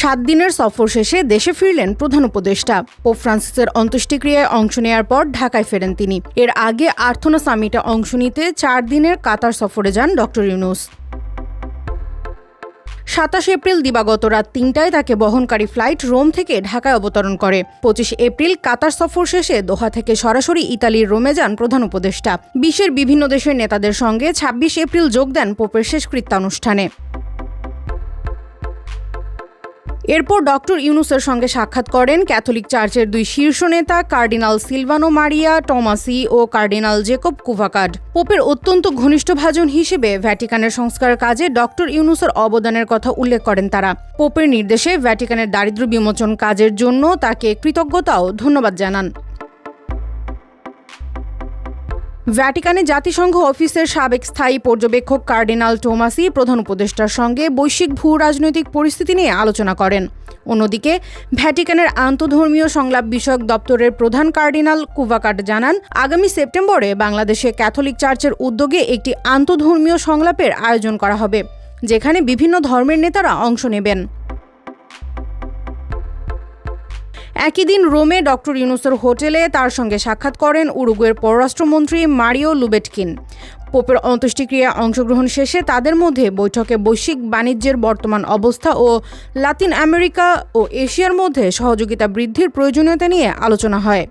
7 দিনের সফর শেষে দেশে ফিরলেন প্রধান উপদেষ্টা। পোপ ফ্রান্সিসের অন্ত্যেষ্টিক্রিয়ায় অংশ নেওয়ার পর ঢাকায় ফেরেন তিনি। এর আগে আর্থনা সামিটে অংশ নিতে 4 দিনের কাতার সফরে যান ডক্টর ইউনূস। 27 এপ্রিল দিবাগত রাত 3টায় তাকে বহনকারী ফ্লাইট রোম থেকে ঢাকায় অবতরণ করে। 25 এপ্রিল কাতার সফর শেষে দোহা থেকে সরাসরি ইতালির রোমে যান প্রধান উপদেষ্টা। বিশ্বের বিভিন্ন দেশের নেতাদের সঙ্গে 26 এপ্রিল যোগ দেন পোপের শেষকৃত্যানুষ্ঠানে। এরপর ডক্টর ইউনূসের সঙ্গে সাক্ষাৎ করেন ক্যাথলিক চার্চের 2 শীর্ষ নেতা কার্ডিনাল সিলভানো মারিয়া টমাসি ও কার্ডিনাল জেকব কুভাকাড। পোপের অত্যন্ত ঘনিষ্ঠ ভাজন হিসেবে ভ্যাটিকানের সংস্কার কাজে ডক্টর ইউনূসের অবদানের কথা উল্লেখ করেন তারা। পোপের নির্দেশে ভ্যাটিকানের দারিদ্র্য বিমোচন কাজের জন্য তাকে কৃতজ্ঞতা ও ধন্যবাদ জানান। ভ্যাটিকানে জাতিসংঘ অফিসের সাবেক স্থায়ী পর্যবেক্ষক কার্ডিনাল টোমাসি প্রধান উপদেষ্টার সঙ্গে বৈশ্বিক ভূ রাজনৈতিক পরিস্থিতি নিয়ে আলোচনা করেন। অন্যদিকে ভ্যাটিকানের আন্তঃধর্মীয় সংলাপ বিষয়ক দপ্তরের প্রধান কার্ডিনাল কুভাকাড জানান, আগামী সেপ্টেম্বরে বাংলাদেশে ক্যাথলিক চার্চের উদ্যোগে একটি আন্তঃধর্মীয় সংলাপের আয়োজন করা হবে, যেখানে বিভিন্ন ধর্মের নেতারা অংশ নেবেন। একই দিন রোমে ডক্টর ইউনূসের হোটেলে তার সঙ্গে সাক্ষাৎ করেন উরুগুয়ের পররাষ্ট্রমন্ত্রী মারিও লুবেটকিন। পোপের অন্ত্যেষ্টিক্রিয়ায় অংশগ্রহণ শেষে তাদের মধ্যে বৈঠকে বৈশ্বিক বাণিজ্যের বর্তমান অবস্থা ও লাতিন আমেরিকা ও এশিয়ার মধ্যে সহযোগিতা বৃদ্ধির প্রয়োজনীয়তা নিয়ে আলোচনা হয়।